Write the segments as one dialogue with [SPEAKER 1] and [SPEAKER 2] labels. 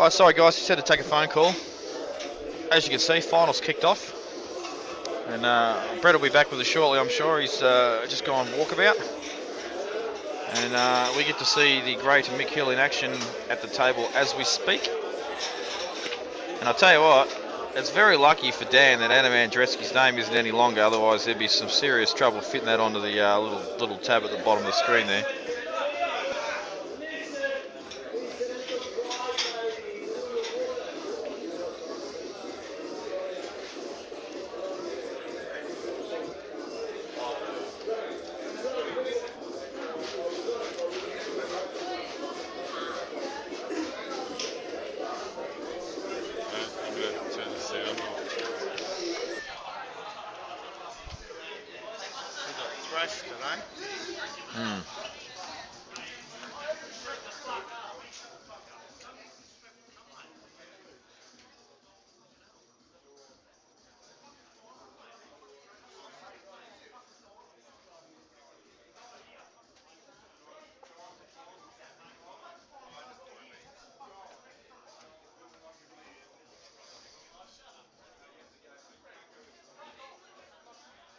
[SPEAKER 1] Oh, sorry guys, just had to take a phone call. As you can see, finals kicked off. And Brett will be back with us shortly, I'm sure. He's just gone walkabout. And we get to see the great Mick Hill in action at the table as we speak. And I'll tell you what, it's very lucky for Dan that Adam Andreski's name isn't any longer, otherwise there'd be some serious trouble fitting that onto the little tab at the bottom of the screen there.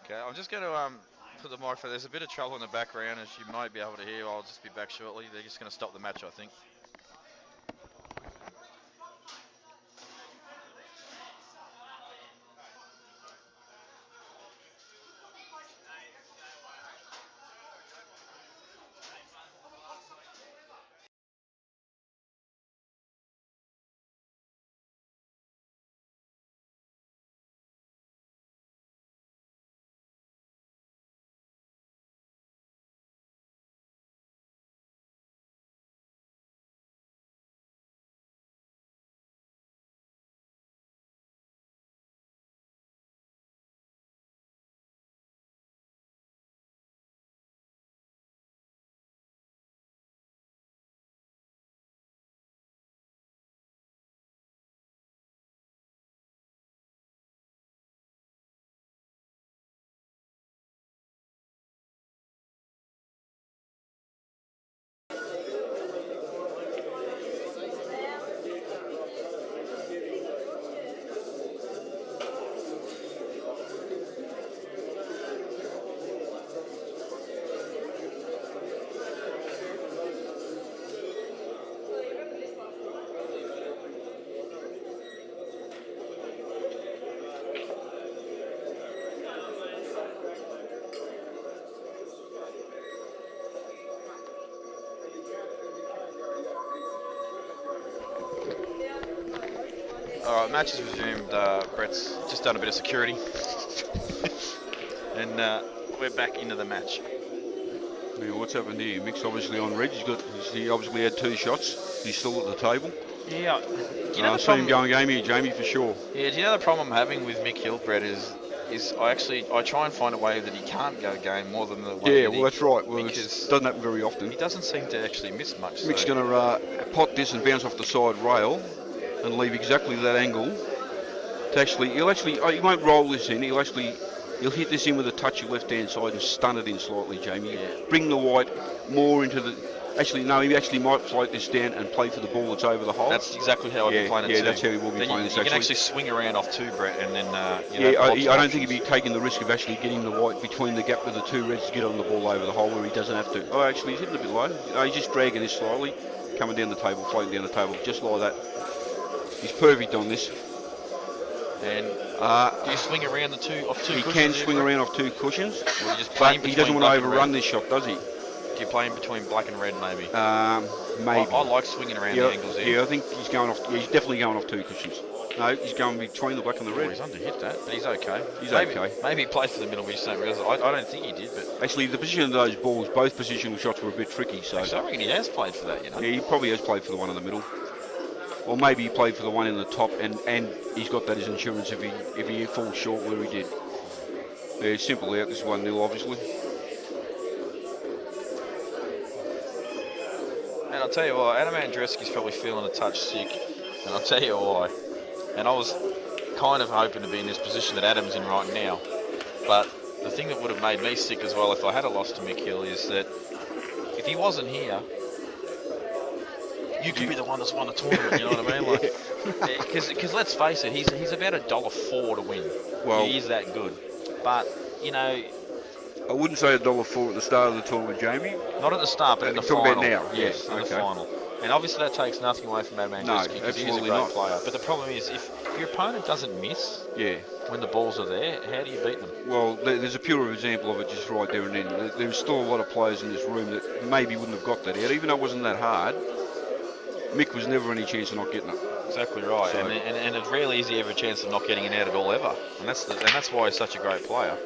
[SPEAKER 1] Okay, I'm just going to put the microphone. There's a bit of trouble in the background, as you might be able to hear. I'll just be back shortly. They're just going to stop the match, I think. All right, match is resumed. Brett's just done a bit of security. And we're back into the match.
[SPEAKER 2] Yeah, what's happened here? Mick's obviously on red. He obviously had 2 shots. He's still at the table.
[SPEAKER 1] Yeah. Do you know
[SPEAKER 2] I see him going game here, Jamie, for sure.
[SPEAKER 1] Yeah, do you know the problem I'm having with Mick Hill, Brett, is I try and find a way that he can't go game more than the way
[SPEAKER 2] well, that's right. Well, it doesn't happen very often.
[SPEAKER 1] He doesn't seem to actually miss much.
[SPEAKER 2] Mick's going to pot this and bounce off the side rail and leave exactly that angle to actually, he won't roll this in, he'll hit this in with a touch of left hand side and stun it in slightly, Jamie.
[SPEAKER 1] Yeah.
[SPEAKER 2] Bring the white more into the, he actually might float this down and play for the ball that's over the hole.
[SPEAKER 1] That's exactly how I'd be playing it too.
[SPEAKER 2] Yeah, that's how he will be playing this
[SPEAKER 1] actually. You can actually swing around off 2, Brett, and then,
[SPEAKER 2] I don't think he'd be taking the risk of actually getting the white between the gap of the 2 reds to get on the ball over the hole where he doesn't have to. Oh, actually, he's hitting a bit low. No, he's just dragging this slightly, coming down the table, floating down the table, just like that. He's perfect on this.
[SPEAKER 1] And do you swing around off 2 cushions?
[SPEAKER 2] He can swing around off 2 cushions,
[SPEAKER 1] or you just
[SPEAKER 2] but he doesn't want to overrun this shot, does he?
[SPEAKER 1] Do you play in between black and red, maybe?
[SPEAKER 2] Maybe.
[SPEAKER 1] I like swinging around the angles there.
[SPEAKER 2] Yeah, I think he's going off. He's definitely going off 2 cushions. No, he's going between the black and the red.
[SPEAKER 1] He's underhit that, but he's okay.
[SPEAKER 2] Okay.
[SPEAKER 1] Maybe he played for the middle, we just don't realise. I don't think he did, but
[SPEAKER 2] actually, the position of those balls, both positional shots were a bit tricky. So
[SPEAKER 1] actually, I reckon he has played for that.
[SPEAKER 2] Yeah, he probably has played for the one in the middle. Or maybe he played for the one in the top, and he's got that as insurance if he falls short where he did. Yeah, simple out. This is 1-0, obviously.
[SPEAKER 1] And I'll tell you what, Adam Andreski's probably feeling a touch sick, and I'll tell you why. And I was kind of hoping to be in this position that Adam's in right now. But the thing that would have made me sick as well if I had a loss to Mick Hill is that if he wasn't here, you could be the one that's won the tournament. You know what I mean? Like, because let's face it, he's about $1.04 to win.
[SPEAKER 2] Well,
[SPEAKER 1] he is that good. But you know,
[SPEAKER 2] I wouldn't say $1.04 at the start of the tournament, Jamie.
[SPEAKER 1] not at the start, but in the
[SPEAKER 2] Talk
[SPEAKER 1] final.
[SPEAKER 2] about now.
[SPEAKER 1] Yes,
[SPEAKER 2] Yeah,
[SPEAKER 1] in the
[SPEAKER 2] okay.
[SPEAKER 1] final. And obviously that takes nothing away from Adam
[SPEAKER 2] No,
[SPEAKER 1] Andreski because he's a
[SPEAKER 2] absolutely
[SPEAKER 1] great
[SPEAKER 2] not.
[SPEAKER 1] player. But the problem is, if your opponent doesn't miss
[SPEAKER 2] Yeah.
[SPEAKER 1] when the balls are there, how do you beat them?
[SPEAKER 2] Well, there's a pure example of it just right there and then. There's still a lot of players in this room that maybe wouldn't have got that out, even though it wasn't that hard. Mick was never any chance of not getting it.
[SPEAKER 1] Exactly right.
[SPEAKER 2] So,
[SPEAKER 1] and it rarely is he ever a chance of not getting it out at all ever. And that's why he's such a great player.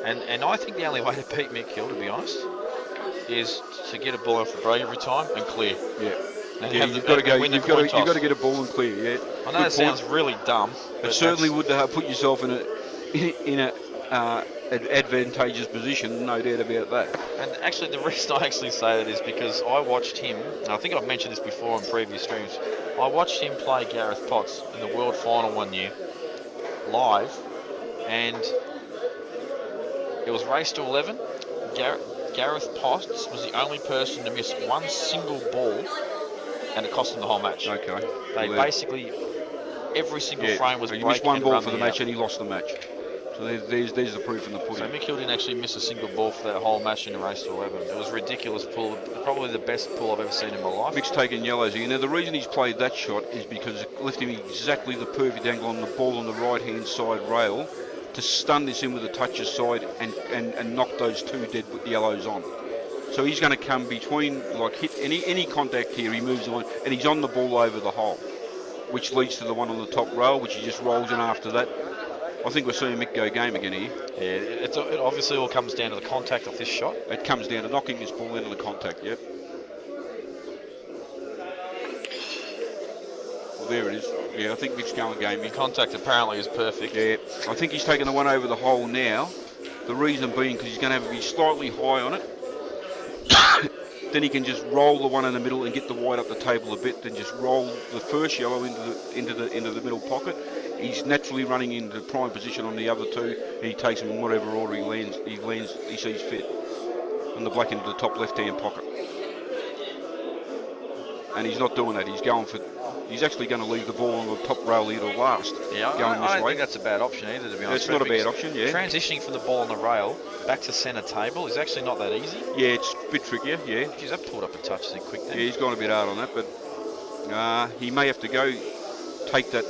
[SPEAKER 1] And I think the only way to beat Mick Hill, to be honest, is to get a ball off the break every time and clear.
[SPEAKER 2] Yeah.
[SPEAKER 1] And
[SPEAKER 2] Yeah, you've got to go. You've got to get a ball and clear. Yeah.
[SPEAKER 1] I know that sounds really dumb.
[SPEAKER 2] It certainly would put yourself in a advantageous position, no doubt about that.
[SPEAKER 1] And actually, the reason I actually say that is because I watched him. And I think I've mentioned this before in previous streams. I watched him play Gareth Potts in the World Final one year, live, and it was race to 11. Gareth Potts was the only person to miss one single ball, and it cost him the whole match.
[SPEAKER 2] Okay.
[SPEAKER 1] They basically, every single frame was
[SPEAKER 2] so
[SPEAKER 1] break.
[SPEAKER 2] He missed one ball for the match
[SPEAKER 1] out.
[SPEAKER 2] and he lost the match. So there's the proof in the pudding.
[SPEAKER 1] So Mick Hill didn't actually miss a single ball for that whole match in the race to 11. It was a ridiculous pull, probably the best pull I've ever seen in my life.
[SPEAKER 2] Mick's taken yellows here. Now the reason he's played that shot is because it left him exactly the perfect angle on the ball on the right hand side rail to stun this in with a touch aside and knock those two dead yellows on. So he's going to come between, like hit any contact here, he moves on and he's on the ball over the hole, which leads to the one on the top rail, which he just rolls in after that. I think we're seeing Mick go game again here.
[SPEAKER 1] Yeah, it obviously all comes down to the contact of this shot.
[SPEAKER 2] It comes down to knocking this ball into the contact, yep. Well, there it is. Yeah, I think Mick's going game.
[SPEAKER 1] The contact apparently is perfect.
[SPEAKER 2] Yeah, I think he's taking the one over the hole now. The reason being because he's going to have to be slightly high on it. Then he can just roll the one in the middle and get the white up the table a bit. Then just roll the first yellow into the middle pocket. He's naturally running into prime position on the other two. He takes them in whatever order he lands. He sees fit. And the black into the top left-hand pocket. And he's not doing that. He's actually going to leave the ball on the top rail here to last.
[SPEAKER 1] Yeah, I don't think that's a bad option either, to be honest.
[SPEAKER 2] It's not a bad option, yeah.
[SPEAKER 1] Transitioning from the ball on the rail back to centre table is actually not that easy.
[SPEAKER 2] Yeah, it's a bit trickier, yeah.
[SPEAKER 1] Geez, that pulled up a touch there quick then.
[SPEAKER 2] Yeah, he's gone a bit hard on that, but he may have to go take that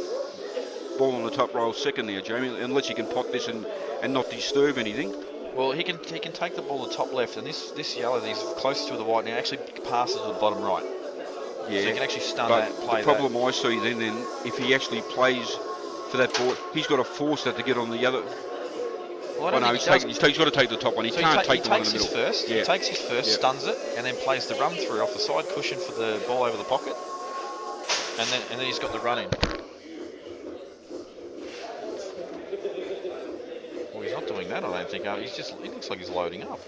[SPEAKER 2] ball on the top rail second there, Jamie, unless he can pot this and not disturb anything.
[SPEAKER 1] Well, he can take the ball to the top left, and this yellow, he's closest to the white now, actually passes to the bottom right.
[SPEAKER 2] Yeah,
[SPEAKER 1] so he can actually stun
[SPEAKER 2] but
[SPEAKER 1] that, play
[SPEAKER 2] the problem I see then, if he actually plays for that ball, he's got to force that to get on the other.
[SPEAKER 1] Well, I don't think
[SPEAKER 2] he's got to take the top one. He can't take the one in the middle.
[SPEAKER 1] He takes his first, stuns it, and then plays the run through off the side cushion for the ball over the pocket, and then he's got the run in. Well, he's not doing that, I don't think. He looks like he's loading up.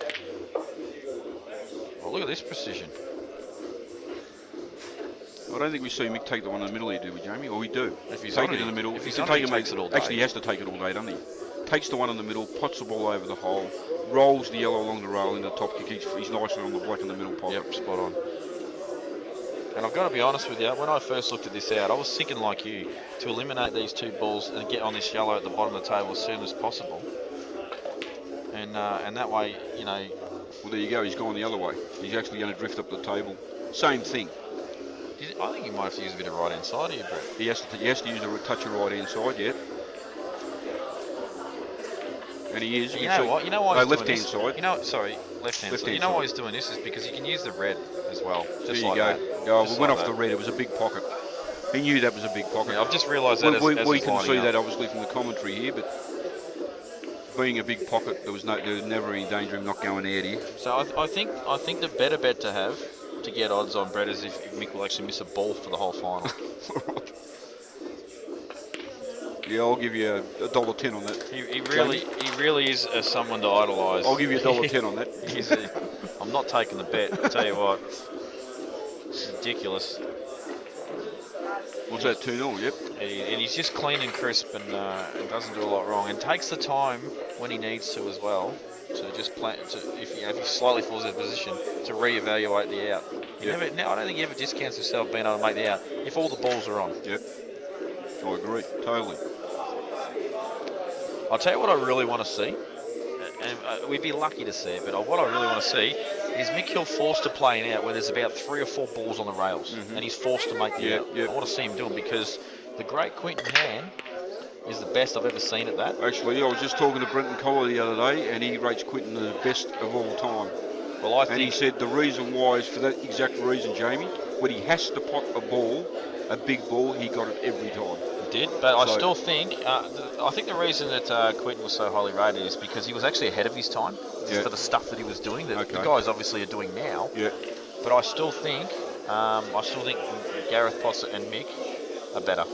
[SPEAKER 1] Oh, look at this precision.
[SPEAKER 2] I don't think we see Mick take the one in the middle here, do we, Jamie? Or we do.
[SPEAKER 1] If he's
[SPEAKER 2] take it in the middle.
[SPEAKER 1] If he's on it, he takes it all day.
[SPEAKER 2] Actually, he has to take it all day, doesn't he? Takes the one in the middle, pots the ball over the hole, rolls the yellow along the rail into the top kick. He's nicely on the black in the middle pocket.
[SPEAKER 1] Yep, spot on. And I've got to be honest with you, when I first looked at this out, I was thinking like you, to eliminate these two balls and get on this yellow at the bottom of the table as soon as possible. And that way, you know...
[SPEAKER 2] Well, there you go. He's gone the other way. He's actually going to drift up the table. Same thing.
[SPEAKER 1] I think he might have to use a bit of right-hand side here, Brett.
[SPEAKER 2] He has to use a touch of right-hand side, yeah. And he is.
[SPEAKER 1] You know why? No,
[SPEAKER 2] left-hand side.
[SPEAKER 1] Left-hand side. You know why he's doing this is because he can use the red as well. Just
[SPEAKER 2] there
[SPEAKER 1] like
[SPEAKER 2] you
[SPEAKER 1] that.
[SPEAKER 2] go. We went off the red. It was a big pocket. He knew that was a big pocket.
[SPEAKER 1] Yeah, I've just realised that
[SPEAKER 2] we can see that obviously from the commentary here, but being a big pocket, there was never any danger of him not going out here.
[SPEAKER 1] So I think the better bet to have to get odds on Brett is if Mick will actually miss a ball for the whole final.
[SPEAKER 2] Yeah, I'll give you $1.10 on that.
[SPEAKER 1] He really is someone to idolise.
[SPEAKER 2] I'll give you $1.10 on that.
[SPEAKER 1] I'm not taking the bet. I tell you what, it's ridiculous.
[SPEAKER 2] What's that, 2-0? Yep.
[SPEAKER 1] And he's just clean and crisp and doesn't do a lot wrong and takes the time when he needs to as well to just play. If he slightly falls out of position to reevaluate the out. I don't think he ever discounts himself being able to make the out if all the balls are on.
[SPEAKER 2] Yep. I agree, totally.
[SPEAKER 1] I'll tell you what I really want to see, and we'd be lucky to see it, but what I really want to see is Mick Hill forced to play an out where there's about 3 or 4 balls on the rails, and he's forced to make the out.
[SPEAKER 2] Yep.
[SPEAKER 1] I want to see him do it because the great Quinton Han is the best I've ever seen at that.
[SPEAKER 2] Actually, I was just talking to Brenton Collar the other day, and he rates Quinton the best of all time.
[SPEAKER 1] Well, I think
[SPEAKER 2] he said the reason why is for that exact reason, Jamie. When he has to pot a ball, a big ball, he got it every time.
[SPEAKER 1] He did, but I still think I think the reason that Quinton was so highly rated is because he was actually ahead of his time for the stuff that he was doing that the guys obviously are doing now.
[SPEAKER 2] Yeah.
[SPEAKER 1] But I still think Gareth Potts and Mick are better.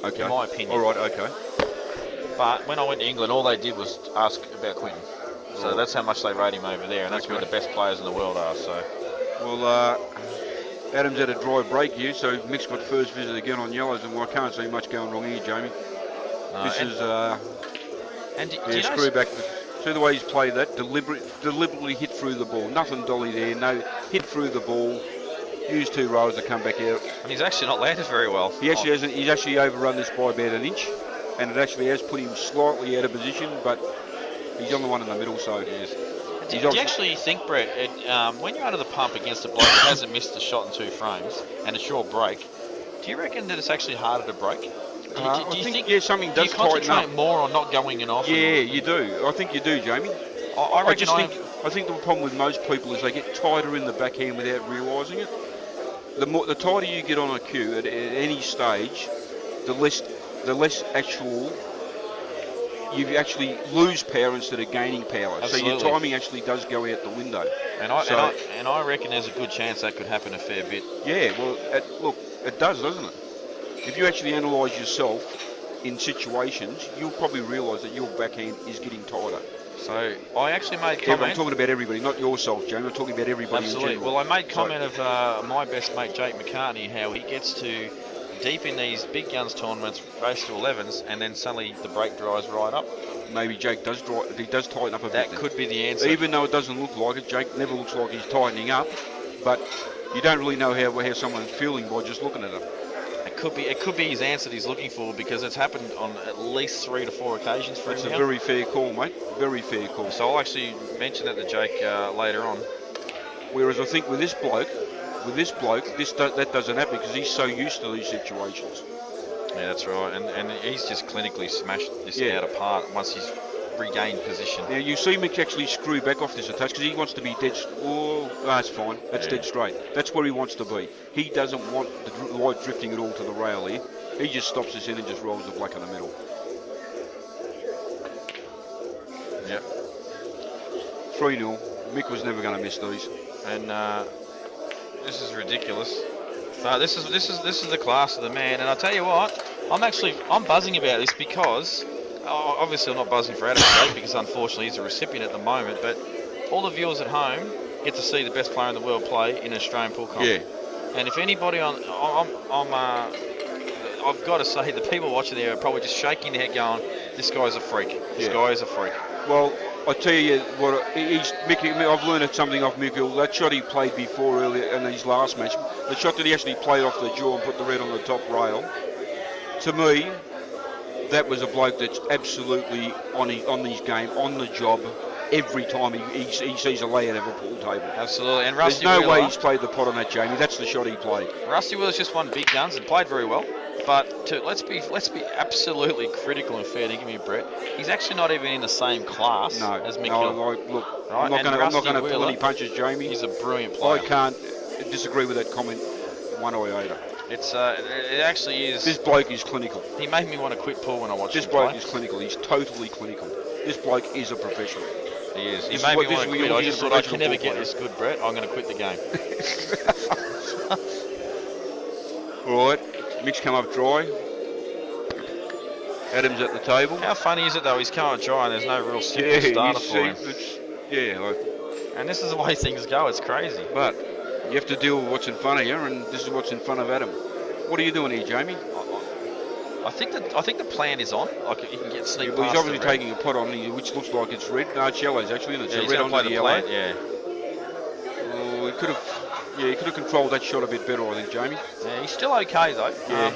[SPEAKER 2] Okay.
[SPEAKER 1] In my opinion.
[SPEAKER 2] All right. Okay.
[SPEAKER 1] But when I went to England, all they did was ask about Quinton. So that's how much they rate him over there, and that's where the best players in the world are. So.
[SPEAKER 2] Well, Adam's had a dry break here, so Mick's got first visit again on yellows, and I can't see much going wrong here, Jamie. This is screw back. See the way he's played that? Deliberately hit through the ball. Nothing dolly there. No, hit through the ball. Use 2 rows to come back out.
[SPEAKER 1] And he's actually not landed very well.
[SPEAKER 2] He actually hasn't. He's actually overrun this by about an inch, and it actually has put him slightly out of position, but he's on the one in the middle, so it is.
[SPEAKER 1] Do you actually think, Brett, when you're under the pump against a bloke that hasn't missed a shot in 2 frames and it's your break, do you reckon that it's actually harder to break?
[SPEAKER 2] Do you think something does tighten up?
[SPEAKER 1] Do you concentrate more on not going in off?
[SPEAKER 2] Yeah, you do. I think you do, Jamie. I think the problem with most people is they get tighter in the backhand without realising it. The tighter you get on a cue at any stage, the less actual you actually lose power instead of gaining power.
[SPEAKER 1] Absolutely.
[SPEAKER 2] So your timing actually does go out the window.
[SPEAKER 1] And I reckon there's a good chance that could happen a fair bit.
[SPEAKER 2] Yeah, well, it does, doesn't it? If you actually analyse yourself in situations, you'll probably realise that your backhand is getting tighter.
[SPEAKER 1] So I actually made comment.
[SPEAKER 2] I'm talking about everybody, not yourself, Jamie. I'm talking about everybody.
[SPEAKER 1] Absolutely.
[SPEAKER 2] In general.
[SPEAKER 1] Well, I made comment of my best mate Jake McCartney, how he gets to deep in these big guns tournaments, race to 11s, and then suddenly the break dries right up.
[SPEAKER 2] Maybe Jake does tighten up a bit.
[SPEAKER 1] That could be the answer.
[SPEAKER 2] Even though it doesn't look like it, Jake never looks like he's tightening up, but you don't really know how someone's feeling by just looking at him.
[SPEAKER 1] It could be his answer that he's looking for, because it's happened on at least 3 to 4 occasions for him.
[SPEAKER 2] It's a very fair call, mate. Very fair call.
[SPEAKER 1] So I'll actually mention that to Jake later on.
[SPEAKER 2] Whereas I think with this bloke, that doesn't happen because he's so used to these situations.
[SPEAKER 1] Yeah, that's right. And he's just clinically smashed this out apart once he's regained position.
[SPEAKER 2] Now you see Mick actually screw back off this attach because he wants to be dead. That's fine. That's dead straight. That's where he wants to be. He doesn't want the light drifting at all to the rail here. He just stops us in and just rolls the black in the middle.
[SPEAKER 1] Yep.
[SPEAKER 2] 3-0. Mick was never going to miss these.
[SPEAKER 1] And this is ridiculous. This is the class of the man. And I'll tell you what, I'm buzzing about this because obviously I'm not buzzing for Adam today because unfortunately he's a recipient at the moment. But all the viewers at home get to see the best player in the world play in an Australian pool comp.
[SPEAKER 2] Yeah.
[SPEAKER 1] And if anybody I've got to say the people watching there are probably just shaking their head, going, "This guy's a freak. This guy is a freak."
[SPEAKER 2] Well, I tell you what, I've learned something off Mick Hill. That shot he played before earlier in his last match, the shot that he actually played off the jaw and put the red on the top rail, to me, that was a bloke that's absolutely on his game, on the job, every time he sees a layout of a pool table.
[SPEAKER 1] Absolutely. And Rusty
[SPEAKER 2] There's no
[SPEAKER 1] Wheeler,
[SPEAKER 2] way he's played the pot on that, Jamie. That's the shot he played.
[SPEAKER 1] Rusty Wheeler's just won big guns and played very well. But let's be absolutely critical and fair to give me Brett. He's actually not even in the same class as Mick Hill.
[SPEAKER 2] Look,
[SPEAKER 1] right?
[SPEAKER 2] I'm not going to pull any punches, Jamie.
[SPEAKER 1] He's a brilliant player.
[SPEAKER 2] I can't disagree with that comment one iota.
[SPEAKER 1] It actually is.
[SPEAKER 2] This bloke is clinical.
[SPEAKER 1] He made me want to quit pool when I watched him
[SPEAKER 2] play. This bloke
[SPEAKER 1] play.
[SPEAKER 2] is clinical. He's totally clinical. This bloke is a professional.
[SPEAKER 1] He is. He made me want to quit. I just thought I can never get this good, Brett. I'm going to quit the game.
[SPEAKER 2] All right. Mick's come up dry. Adam's at the table.
[SPEAKER 1] How funny is it though? He's come up dry and there's no real simple starter for him. And this is the way things go. It's crazy.
[SPEAKER 2] But you have to deal with what's in front of you, and this is what's in front of Adam. What are you doing here, Jamie?
[SPEAKER 1] I think the plan is on. Like he can get sneak past.
[SPEAKER 2] He's obviously taking a pot on, which looks like it's red. No, it's yellows actually, and it's red on the yellow.
[SPEAKER 1] Yeah.
[SPEAKER 2] Oh, he could have. Yeah, he could have controlled that shot a bit better, I think, Jamie.
[SPEAKER 1] Yeah, he's still okay though.
[SPEAKER 2] Yeah.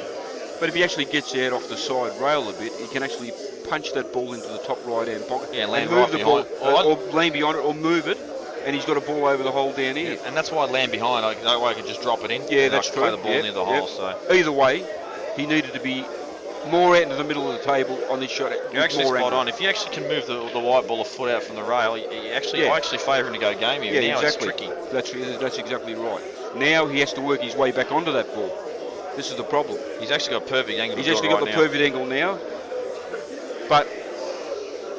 [SPEAKER 2] But if he actually gets out off the side rail a bit, he can actually punch that ball into the top right-hand pocket
[SPEAKER 1] Yeah, land
[SPEAKER 2] and move
[SPEAKER 1] right
[SPEAKER 2] the ball,
[SPEAKER 1] behind.
[SPEAKER 2] or land behind it, or move it, and he's got a ball over the hole down here.
[SPEAKER 1] Yeah, and that's why I land behind. That way I can just drop it in.
[SPEAKER 2] Yeah,
[SPEAKER 1] and
[SPEAKER 2] that's
[SPEAKER 1] I can
[SPEAKER 2] true.
[SPEAKER 1] play the ball near the hole. So
[SPEAKER 2] either way, he needed to be more out into the middle of the table on this shot.
[SPEAKER 1] you're actually
[SPEAKER 2] more
[SPEAKER 1] spot
[SPEAKER 2] angle.
[SPEAKER 1] on. If you actually can move the white ball a foot out from the rail, I actually favour him to go game here.
[SPEAKER 2] Yeah,
[SPEAKER 1] now
[SPEAKER 2] exactly.
[SPEAKER 1] it's tricky.
[SPEAKER 2] That's exactly right. Now he has to work his way back onto that ball. This is the problem.
[SPEAKER 1] He's actually got perfect angle.
[SPEAKER 2] He's actually got the perfect angle now. But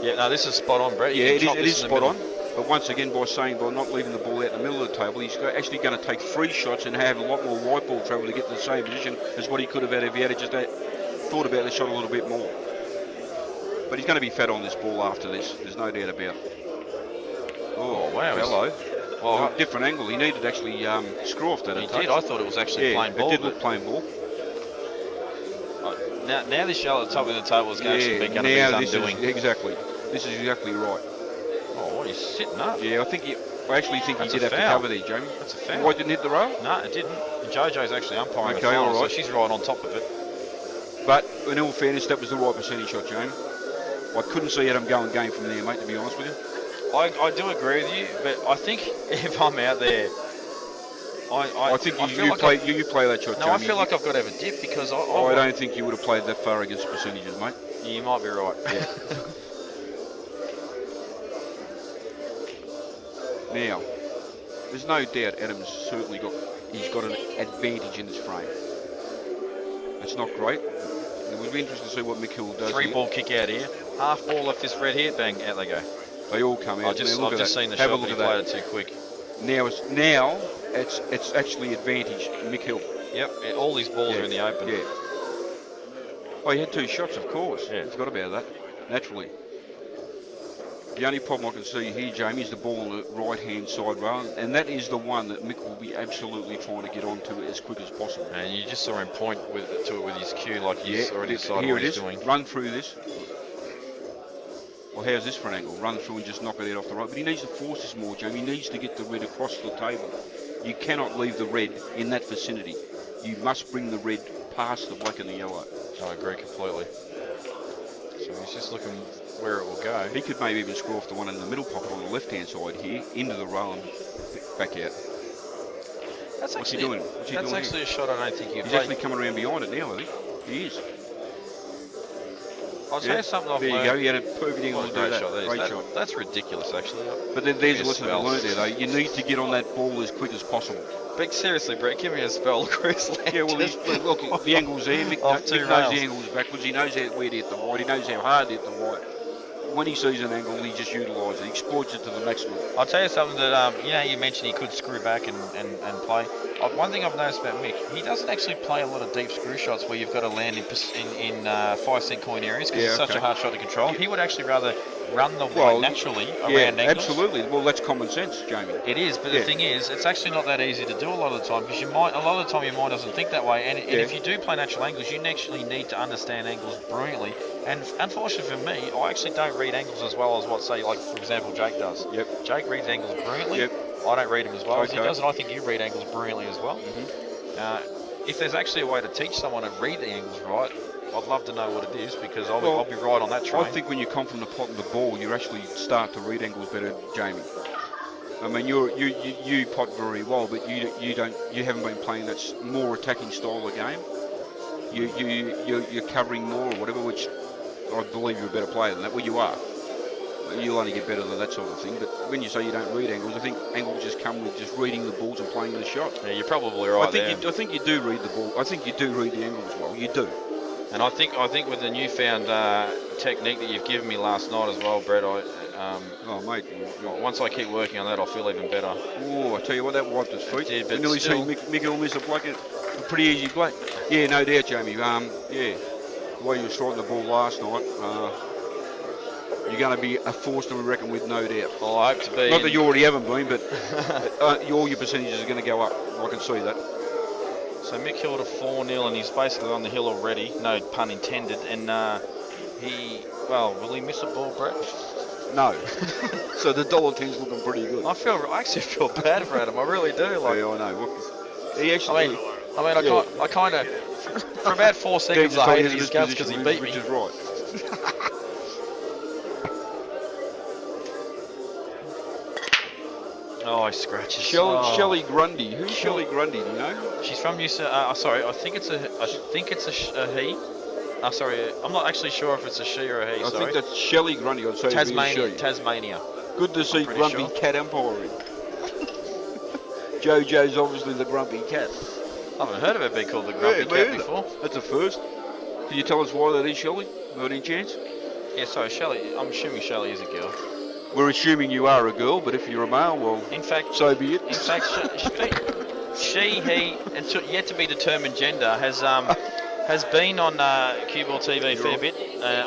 [SPEAKER 1] yeah, no, this is spot on, Brett.
[SPEAKER 2] Yeah, it is spot on. But once again, by not leaving the ball out in the middle of the table, he's actually going to take 3 shots and have a lot more white ball travel to get to the same position as what he could have had if he had just thought about the shot a little bit more. But he's going to be fat on this ball after this. There's no doubt about it. Oh,
[SPEAKER 1] wow.
[SPEAKER 2] Hello. Well, different angle. He needed to actually screw off that.
[SPEAKER 1] He did. I thought it was actually plain ball.
[SPEAKER 2] It did look plain ball.
[SPEAKER 1] Now this shot at the top of the table is going to be his undoing.
[SPEAKER 2] Exactly. This is exactly right.
[SPEAKER 1] Oh, what, he's sitting up.
[SPEAKER 2] Yeah, I actually think he did have to cover there, Jamie.
[SPEAKER 1] That's a foul.
[SPEAKER 2] White didn't hit the rail?
[SPEAKER 1] No, it didn't. And JoJo's actually umpiring the
[SPEAKER 2] Okay,
[SPEAKER 1] final,
[SPEAKER 2] all right.
[SPEAKER 1] so she's right on top of it.
[SPEAKER 2] But in all fairness, that was the right percentage shot, Jamie. I couldn't see Adam going game from there, mate, to be honest with you.
[SPEAKER 1] I do agree with you, but I think if I'm out there,
[SPEAKER 2] I think you play that shot,
[SPEAKER 1] No,
[SPEAKER 2] Jamie.
[SPEAKER 1] I feel like I've got to have a dip because
[SPEAKER 2] I don't think you would have played that far against percentages, mate.
[SPEAKER 1] You might be right.
[SPEAKER 2] Yeah. Now, there's no doubt Adam's certainly got an advantage in this frame. It's not great. It would be interesting to see what Mick Hill does.
[SPEAKER 1] 3-ball kick out here. Half ball left this red here. Bang, out they go.
[SPEAKER 2] They all come out.
[SPEAKER 1] I've just seen the shot, but he played it too quick.
[SPEAKER 2] Now it's actually advantage Mick Hill.
[SPEAKER 1] Yep, all these balls are in the open.
[SPEAKER 2] Yeah. Oh, he had 2 shots, of course.
[SPEAKER 1] Yeah.
[SPEAKER 2] Forgot about that. Naturally. The only problem I can see here, Jamie, is the ball on the right-hand side rail, and that is the one that Mick will be absolutely trying to get onto as quick as possible.
[SPEAKER 1] And you just saw him point to it with his cue, like he's already decided
[SPEAKER 2] here
[SPEAKER 1] what
[SPEAKER 2] it
[SPEAKER 1] he's
[SPEAKER 2] is.
[SPEAKER 1] doing.
[SPEAKER 2] Run through this. Well, how's this for an angle? Run through and just knock it out off the right. But he needs to force this more, Jamie. He needs to get the red across the table. You cannot leave the red in that vicinity. You must bring the red past the black and the yellow.
[SPEAKER 1] I agree completely. So he's just looking where it will go.
[SPEAKER 2] He could maybe even screw off the one in the middle pocket on the left-hand side here, into the rail and back out. What's he doing?
[SPEAKER 1] That's actually a shot I don't think he'd
[SPEAKER 2] He's
[SPEAKER 1] play.
[SPEAKER 2] actually coming around behind it now, I think. He is.
[SPEAKER 1] I'll tell you something I've
[SPEAKER 2] There
[SPEAKER 1] learned.
[SPEAKER 2] you go. He had a perfect angle to do
[SPEAKER 1] Great
[SPEAKER 2] that.
[SPEAKER 1] shot.
[SPEAKER 2] Great shot.
[SPEAKER 1] That's ridiculous, actually.
[SPEAKER 2] But then there's a lesson I've learned there, though. You need to get on that ball as quick as possible.
[SPEAKER 1] But seriously, Brett, give me a spell. Chris
[SPEAKER 2] Yeah, well, look, the angle's there. Mick knows the angle's backwards. He knows where to hit the white. He knows how hard to hit the white. When he sees an angle, he just utilises it. He exploits it to the maximum.
[SPEAKER 1] I'll tell you something that, you mentioned he could screw back and play. One thing I've noticed about Mick, he doesn't actually play a lot of deep screw shots where you've got to land in 5-cent coin areas because it's such a hard shot to control. He would actually rather run the white naturally around angles.
[SPEAKER 2] Absolutely. Well, that's common sense, Jamie.
[SPEAKER 1] It is, but the thing is, it's actually not that easy to do a lot of the time because a lot of the time your mind doesn't think that way. And if you do play natural angles, you actually need to understand angles brilliantly. And unfortunately for me, I actually don't read angles as well as what, say, like, for example, Jake does.
[SPEAKER 2] Yep.
[SPEAKER 1] Jake reads angles brilliantly.
[SPEAKER 2] Yep.
[SPEAKER 1] I don't read them as well as he does, and I think you read angles brilliantly as well. If there's actually a way to teach someone to read the angles right, I'd love to know what it is because I'll be right on that train.
[SPEAKER 2] I think when you come from the pot of the ball, you actually start to read angles better, Jamie. I mean, you pot very well, but you haven't been playing that more attacking style of game. You're covering more or whatever, which I believe you're a better player than that. Well, you are. You'll only get better than that sort of thing. But when you say you don't read angles, I think angles just come with just reading the balls and playing the shot.
[SPEAKER 1] Yeah, you're probably right
[SPEAKER 2] I think you do read the ball. I think you do read the angles well. You do.
[SPEAKER 1] And I think with the newfound technique that you've given me last night as well, Brett,
[SPEAKER 2] mate.
[SPEAKER 1] Once I keep working on that, I'll feel even better.
[SPEAKER 2] Oh, I tell you what, that wiped his feet.
[SPEAKER 1] It did, but
[SPEAKER 2] you nearly
[SPEAKER 1] still...
[SPEAKER 2] seen Mick Hill miss a pretty easy play. Yeah, no doubt, Jamie. The way you were striking the ball last night, you're going to be a force to reckon with, no doubt.
[SPEAKER 1] Oh, I hope to be.
[SPEAKER 2] Not that you already haven't been, but all your percentages are going to go up. I can see that.
[SPEAKER 1] So Mick Hill to 4-0, and he's basically on the hill already. No pun intended. And will he miss a ball, Brett?
[SPEAKER 2] No. So the $1.10's looking pretty good.
[SPEAKER 1] I actually feel bad for Adam. I really do. Like,
[SPEAKER 2] Yeah, I know. What, he actually.
[SPEAKER 1] I kind of, for about 4 seconds, I hated his guts because he beat me.
[SPEAKER 2] Which is right.
[SPEAKER 1] Oh, he scratches.
[SPEAKER 2] Shelley Grundy. Who's Shelley Grundy? Do you know?
[SPEAKER 1] She's from New South. Sorry, I think it's a he. Sorry, I'm not actually sure if it's a she or a he.
[SPEAKER 2] I think that's Shelley Grundy. I'd say
[SPEAKER 1] Tasmania.
[SPEAKER 2] Good to see Grumpy Cat umpiring. JoJo's obviously the Grumpy Cat.
[SPEAKER 1] I haven't heard of it being called the Grumpy Cat before.
[SPEAKER 2] That's a first. Can you tell us why that is, Shelley? Got any chance?
[SPEAKER 1] Yeah, sorry, Shelley. I'm assuming Shelley is a girl.
[SPEAKER 2] We're assuming you are a girl, but if you're a male, well,
[SPEAKER 1] in fact,
[SPEAKER 2] so be it.
[SPEAKER 1] In fact, he, and yet to be determined gender, has been on CueballTV a fair bit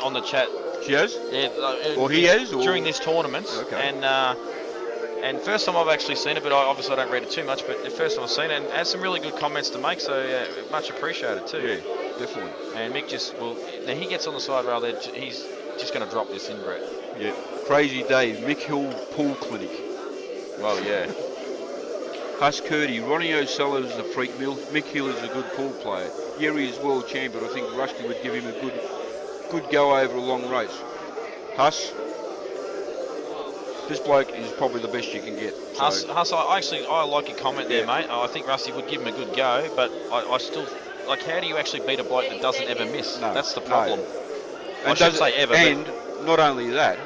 [SPEAKER 1] on the chat.
[SPEAKER 2] She has?
[SPEAKER 1] Yeah.
[SPEAKER 2] Or he has? Or?
[SPEAKER 1] During this tournament.
[SPEAKER 2] Okay.
[SPEAKER 1] And first time I've actually seen it, but obviously I don't read it too much, but the first time I've seen it, and has some really good comments to make, so yeah, much appreciated too.
[SPEAKER 2] Yeah, definitely.
[SPEAKER 1] And Mick now he gets on the side rail there, he's just going to drop this inbred.
[SPEAKER 2] Yeah. Crazy Dave, Mick Hill Pool Clinic.
[SPEAKER 1] Well, yeah.
[SPEAKER 2] Huss Curdy, Ronnie O'Sullivan is a freak. Mick Hill is a good pool player. Yeah, he is world champion. I think Rusty would give him a good go over a long race. Huss, this bloke is probably the best you can get. So.
[SPEAKER 1] Huss, I like your comment there, mate. I think Rusty would give him a good go, but I still, like, how do you actually beat a bloke that doesn't ever miss?
[SPEAKER 2] No,
[SPEAKER 1] that's the problem.
[SPEAKER 2] No.
[SPEAKER 1] I shouldn't say ever.
[SPEAKER 2] And not only that,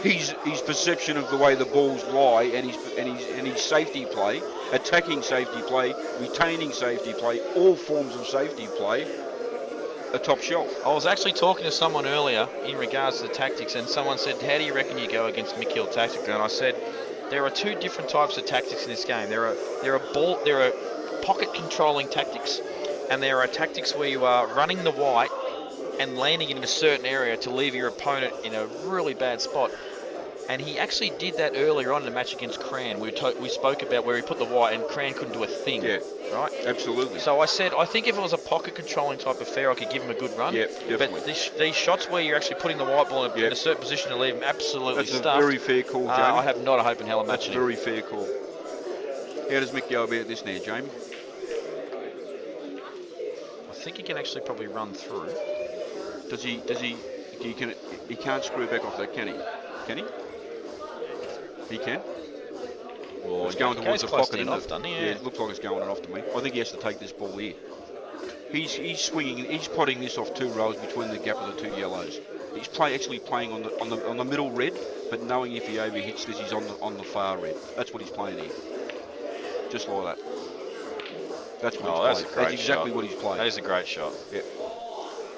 [SPEAKER 2] his perception of the way the balls lie and his safety play, attacking safety play, retaining safety play, all forms of safety play, are top shelf.
[SPEAKER 1] I was actually talking to someone earlier in regards to the tactics, and someone said, how do you reckon you go against Mick Hill tactically? And I said, there are two different types of tactics in this game. There are pocket controlling tactics, and there are tactics where you are running the white and landing it in a certain area to leave your opponent in a really bad spot. And he actually did that earlier on in the match against Cran. We spoke about where he put the white and Cran couldn't do a thing.
[SPEAKER 2] Yeah,
[SPEAKER 1] right.
[SPEAKER 2] Absolutely.
[SPEAKER 1] So I said, I think if it was a pocket controlling type affair, I could give him a good run.
[SPEAKER 2] Yeah, definitely.
[SPEAKER 1] But these shots where you're actually putting the white ball in a certain position to leave him absolutely stuffed.
[SPEAKER 2] That's a very fair call, Jamie.
[SPEAKER 1] I have not a hope in hell of matching him.
[SPEAKER 2] That's a very fair call. How does Mick go about this now, Jamie?
[SPEAKER 1] I think he can actually probably run through.
[SPEAKER 2] He can't screw back off that, can he? Can he? He can.
[SPEAKER 1] Well,
[SPEAKER 2] it's going towards the pocket,
[SPEAKER 1] isn't it?
[SPEAKER 2] Yeah, it looks like it's going off to me. I think he has to take this ball here. He's swinging. He's potting this off 2 rows between the gap of the 2 yellows. He's actually playing on the middle red, but knowing if he overhits this, he's on the far red. That's what he's playing here. Just like that. That's what he's playing. That's exactly what he's playing.
[SPEAKER 1] That is a great shot.
[SPEAKER 2] Yeah.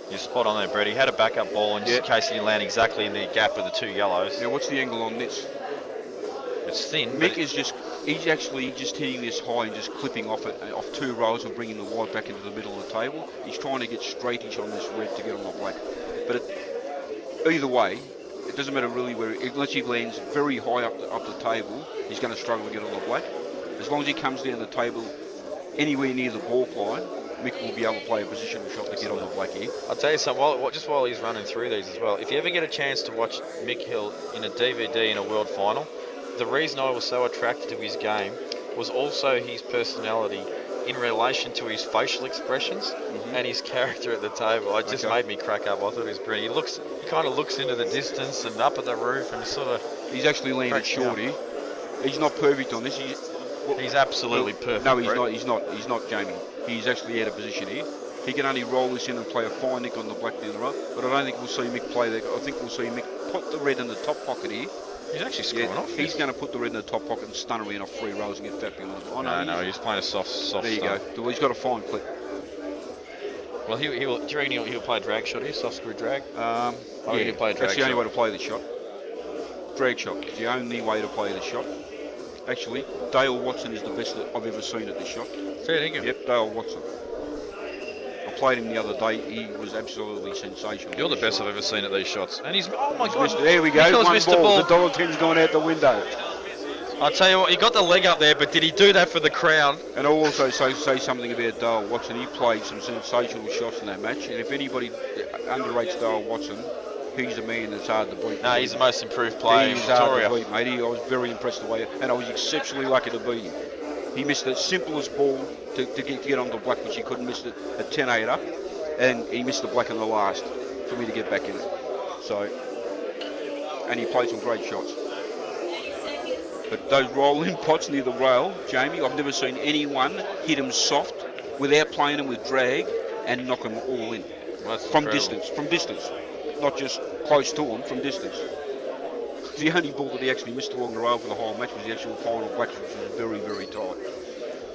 [SPEAKER 1] You're spot on there, Brett. He had a backup ball, and just in case he didn't land exactly in the gap of the 2 yellows.
[SPEAKER 2] Now, what's the angle on this?
[SPEAKER 1] It's thin.
[SPEAKER 2] Mick is he's actually just hitting this high and just clipping off 2 rows and bringing the white back into the middle of the table. He's trying to get straightish on this red to get on the black. But either way, it doesn't matter really unless he lands very high up the table, he's going to struggle to get on the black. As long as he comes down the table anywhere near the ball line, Mick will be able to play a positional shot to get on the black here.
[SPEAKER 1] I'll tell you something, while he's running through these as well, if you ever get a chance to watch Mick Hill in a DVD in a world final, the reason I was so attracted to his game was also his personality in relation to his facial expressions and his character at the table. It just made me crack up. I thought it was brilliant. He kind of looks into the distance and up at the roof and sort of...
[SPEAKER 2] He's actually landed short here. He's not perfect on this.
[SPEAKER 1] He's absolutely perfect.
[SPEAKER 2] No, he's not. He's not, Jamie. He's actually out of position here. He can only roll this in and play a fine nick on the black down the row, but I don't think we'll see Mick play that. I think we'll see Mick put the red in the top pocket here.
[SPEAKER 1] He's actually screwing off.
[SPEAKER 2] He's going to put the red in the top pocket and stun around off 3 rows and get fat behind him.
[SPEAKER 1] No, he's playing a soft
[SPEAKER 2] There you
[SPEAKER 1] stun.
[SPEAKER 2] go. He's got a fine clip.
[SPEAKER 1] Well, do you reckon he'll play a drag shot here, soft screw drag?
[SPEAKER 2] Yeah,
[SPEAKER 1] he'll play a drag
[SPEAKER 2] that's the only
[SPEAKER 1] shot.
[SPEAKER 2] way to play this shot. Drag shot is the only way to play this shot. Actually, Dale Watson is the best that I've ever seen at this shot.
[SPEAKER 1] Fair dinkum.
[SPEAKER 2] Yep, Dale Watson. I played him the other day. He was absolutely sensational.
[SPEAKER 1] You're the best I've ever seen at these shots. And he's, oh my God.
[SPEAKER 2] There we go, one
[SPEAKER 1] missed the
[SPEAKER 2] ball. The $1.10's gone out the window.
[SPEAKER 1] I'll tell you what, he got the leg up there, but did he do that for the crowd?
[SPEAKER 2] And I'll also say something about Dale Watson. He played some sensational shots in that match. And if anybody underrates Dale Watson, he's the man that's hard to beat.
[SPEAKER 1] No, he's the most improved player in
[SPEAKER 2] He is hard
[SPEAKER 1] Victoria.
[SPEAKER 2] to beat, mate. I was very impressed the way, and I was exceptionally lucky to beat him. He missed the simplest ball to get on the black, which he couldn't miss it at 10-8 up, and he missed the black in the last for me to get back in it. So, and he played some great shots. But those rolling pots near the rail, Jamie, I've never seen anyone hit them soft without playing them with drag and knock them all in.
[SPEAKER 1] Well,
[SPEAKER 2] from distance, not just close to them, from distance. The only ball that he actually missed along the rail for the whole match was the actual final black, which was very, very tight.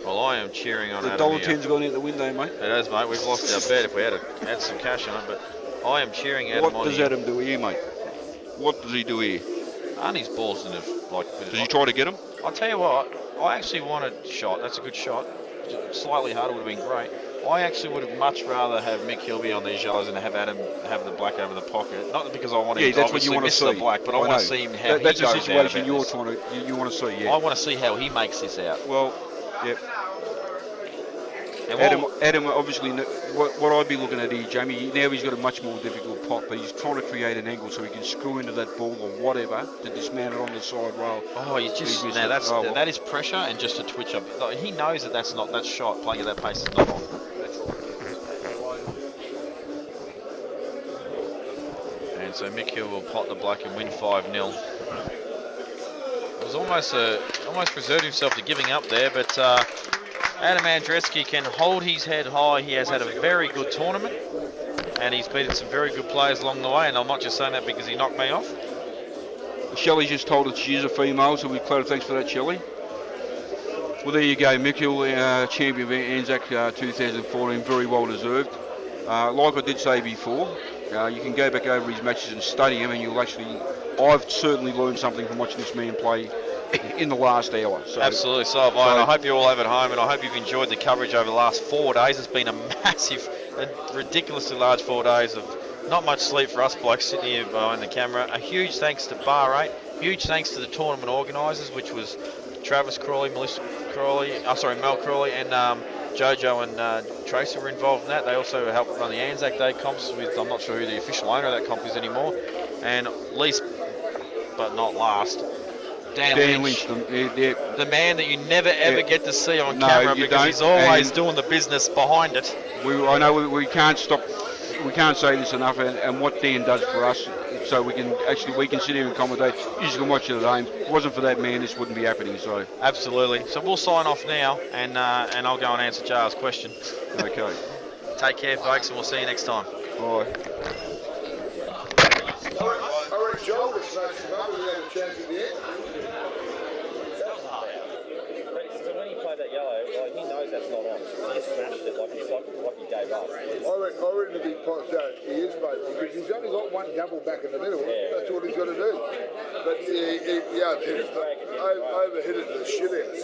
[SPEAKER 1] Well, I am cheering on
[SPEAKER 2] The
[SPEAKER 1] Adam
[SPEAKER 2] $1.10's gone out the window, mate.
[SPEAKER 1] It has, mate. We've lost our bet if we had some cash on it, but I am cheering Adam on.
[SPEAKER 2] What does Adam do here, mate? What does he do here?
[SPEAKER 1] And his balls in like.
[SPEAKER 2] Does he try to get him?
[SPEAKER 1] I'll tell you what. I actually wanted shot. That's a good shot. Slightly harder would have been great. I actually would have much rather have Mick Hill be on these yellows and have Adam have the black over the pocket. Not because I want him to obviously miss the black, but I want to see him how he goes out.
[SPEAKER 2] That's a situation you want to see, yeah.
[SPEAKER 1] I want to see how he makes this out.
[SPEAKER 2] Well, yeah. Adam, obviously, what I'd be looking at here, Jamie, now he's got a much more difficult pot, but he's trying to create an angle so he can screw into that ball or whatever to dismount it on the side rail.
[SPEAKER 1] Oh, he's just now that is pressure and just a twitch up. Like, he knows that that's not that shot playing at that pace is not on. And so Mick Hill will pot the black and win 5-0. It was almost preserved himself to giving up there, but. Adam Andreski can hold his head high. He has had a very good tournament, and he's beaten some very good players along the way, and I'm not just saying that because he knocked me off.
[SPEAKER 2] Shelley just told us she is a female, so we declare thanks for that, Shelley. Well, there you go, Mick Hill, champion of Anzac 2014, very well deserved. Like I did say before, you can go back over his matches and study him, and I've certainly learned something from watching this man play in the last hour. So,
[SPEAKER 1] absolutely, so have I, and I hope you all have at home, and I hope you've enjoyed the coverage over the last 4 days. It's been a massive, ridiculously large 4 days of not much sleep for us blokes sitting here behind the camera. A huge thanks to Bar 8, huge thanks to the tournament organisers, which was Travis Crawley, Mel Crawley, and Jojo and Tracy were involved in that. They also helped run the Anzac Day comps with, I'm not sure who the official owner of that comp is anymore, and least but not last, Dan Lynch. The man that you never ever get to see on camera because he's always doing the business behind it.
[SPEAKER 2] I know we can't stop. We can't say this enough, and what Dan does for us, so we can sit here and commentate. You can watch it at home. If it wasn't for that man, this wouldn't be happening. So
[SPEAKER 1] absolutely. So we'll sign off now, and I'll go and answer Jar's question.
[SPEAKER 2] Okay.
[SPEAKER 1] Take care, folks, and we'll see you next time.
[SPEAKER 2] Bye.
[SPEAKER 3] Joel was nice enough. We had a chance at the end.
[SPEAKER 4] So when he played that yellow, like, he knows that's not on. He just smashed it like he gave up.
[SPEAKER 3] I reckon to be pots out. He is, mate, because he's only got one double back in the middle. Yeah. That's all he's got to do. But he overhit it the shit out.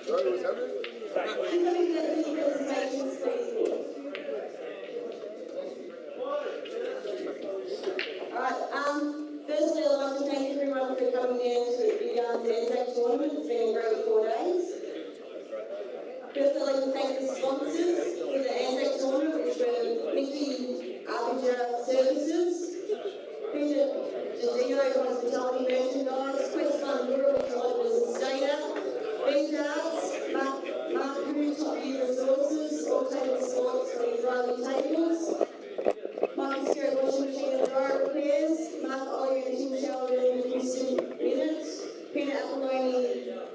[SPEAKER 3] Sorry, what's happening?
[SPEAKER 5] Firstly, I'd like to thank everyone for coming down to the Anzac tournament. It's been a great 4 days. Firstly, I'd like to thank the sponsors for the Anzac tournament, which were Mickey Services, Peter Dino Hospitality Merchandise, Quest Fund Rural, which was Stater, Ben Darts, Mark Crew, Top Gear Resources, All Table Sports, and Riley Tables, Mark Scarrett Washing Machine and Dryer Repairs, Mark Ollie and Tim Sheldon and Houston Minutes, Peter Appaloni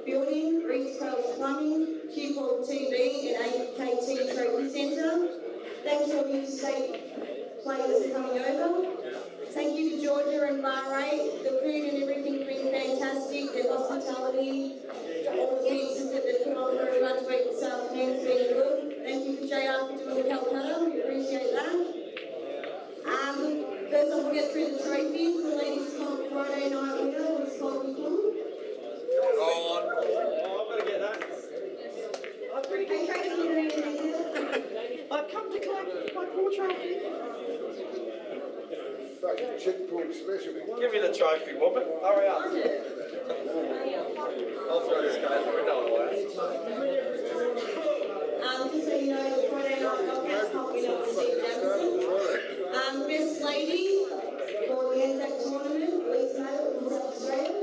[SPEAKER 5] Building, Reese Crowell Plumbing, CueballTV and AKT Trophy Centre. Thanks to all the interstate players for coming over. Thank you to Georgia and Bahrain. The food and everything's been fantastic. The hospitality, all the pizzas that they put on for everyone to eat this afternoon's been good. Thank you for JR for doing the Calcutta. We appreciate that. First off, we'll get through the trophies. The ladies' comp Friday night winner was Colby Plum. Hey, Tracy, you doing anything?
[SPEAKER 6] I've come to collect my poor trophy.
[SPEAKER 3] Fucking chick pool special.
[SPEAKER 6] Give me the trophy, woman. Hurry up. I'll throw this guy out the window.
[SPEAKER 5] Just so you know, the Friday night knockout comp winner was Steve Jamison. Best lady for the Anzac tournament, Lisa Nail from South Australia.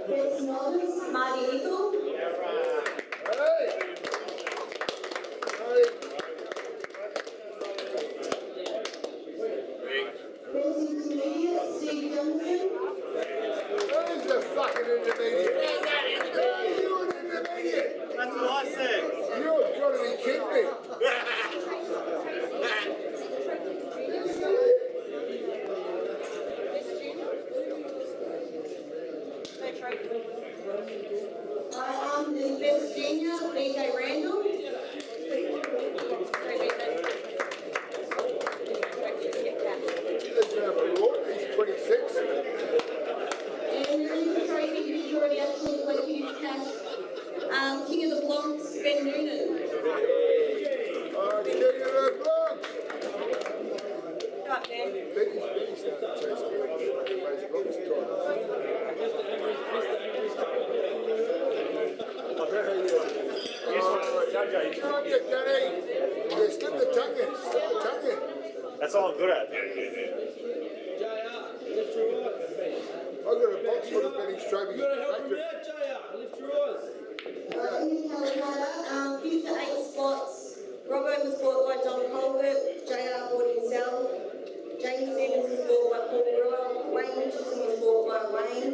[SPEAKER 5] Best novice, Marty Eagle. Best intermediate, Steve Johnson.
[SPEAKER 3] Who's the fucking intermediate? You're an intermediate.
[SPEAKER 6] That's what I said.
[SPEAKER 3] You've got to be kidding me.
[SPEAKER 5] The best junior, BJ Randall.
[SPEAKER 3] There's number 1, he's 26.
[SPEAKER 5] And the trophy he's already actually collected his cash. King of the Blocks, Ben Noonan.
[SPEAKER 3] King of the Blocks.
[SPEAKER 5] Right, Ben.
[SPEAKER 3] Benny's starting to chase those blocks Slip the tongue in.
[SPEAKER 6] That's all I'm good at.
[SPEAKER 3] I've got a box full of Benny's trophies.
[SPEAKER 5] In Calcutta, future 8 spots. Robbo was bought by John Colbert. JR bought himself. James Stevens was bought by Paul Brewer. Wayne Richardson was bought by Wayne.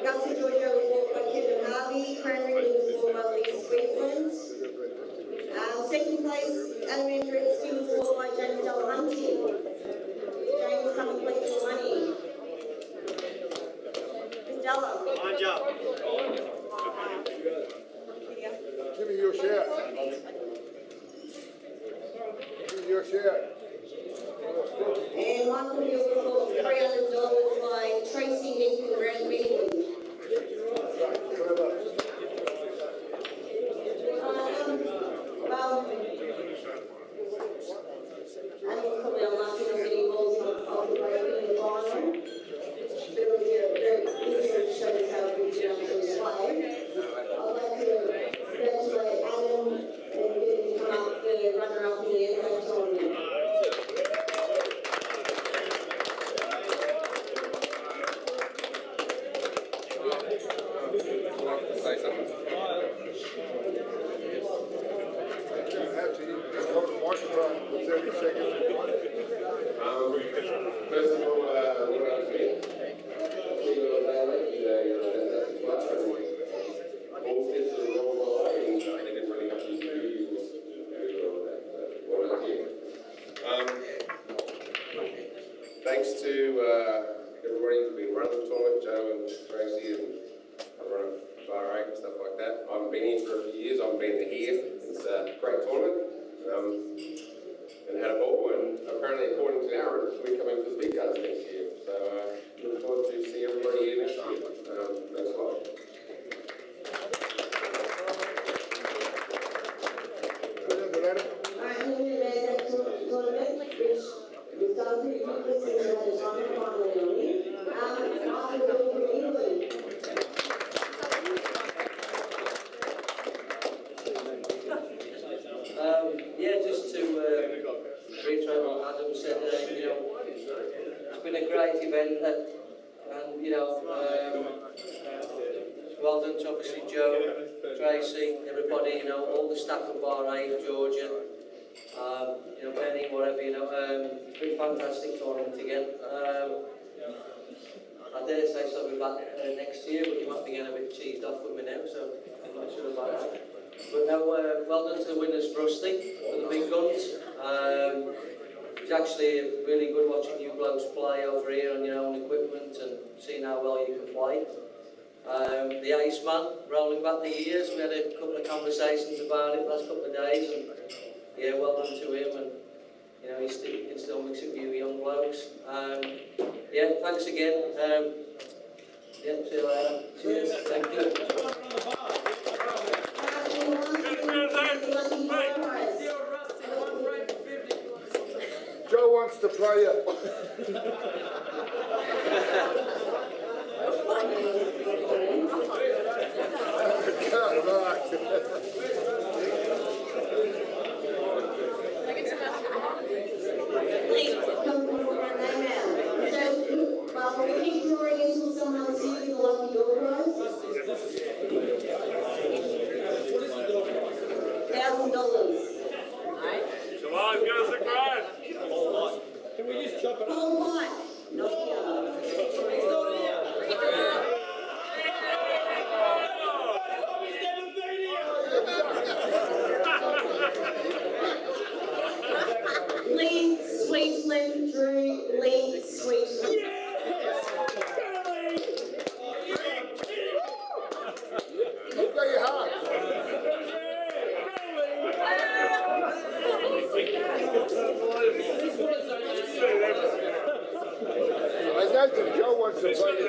[SPEAKER 5] Gussie Giorgio was bought by Kevin Harvey. Cranberry was bought by Lee Sweetland. Second place, Adam Andretti was bought by James Delahunty. James come and collect your money. Miss Della.
[SPEAKER 6] Mind you.
[SPEAKER 7] been here for a few years. I've been here. It's a great tournament. And had a ball, and apparently, according to Aaron, we're coming for the big guns next year. So look forward to see everybody here next year. Thanks a lot.
[SPEAKER 5] Alright, and then the Anzac tournament, which we've done pretty quickly since we had a time finally on it. After we're from England.
[SPEAKER 8] Yeah, just to reiterate what Adam said, it's been a great event, and well done to obviously Joe, Tracy, everybody, all the staff of Bahrain, Georgia, Benny, whatever, it's been a fantastic tournament again. I dare say so, I'll be back next year, but you might be getting a bit cheesed off with me now, so I'm not sure about that. But no, well done to the winners, Rusty, for the big guns. It's actually really good watching you blokes play over here on your own equipment and seeing how well you can play. The ace man, rolling back the years, we had a couple of conversations about it last couple of days, and yeah, well done to him, and he can still mix a few young blokes. Yeah, thanks again. Yeah, see you later. Cheers. Thank you.
[SPEAKER 3] Joe wants to play you.
[SPEAKER 5] Please, come forward and name out. So, well, we'll keep drawing until someone sees the lucky door prize. $1,000.
[SPEAKER 6] July goes the crime.
[SPEAKER 5] Can we just chop it up? Whole lot. Not the other. Lee Sweetland, Drew Lee Sweetland.
[SPEAKER 3] Look at your heart. I know that Joe wants to play you.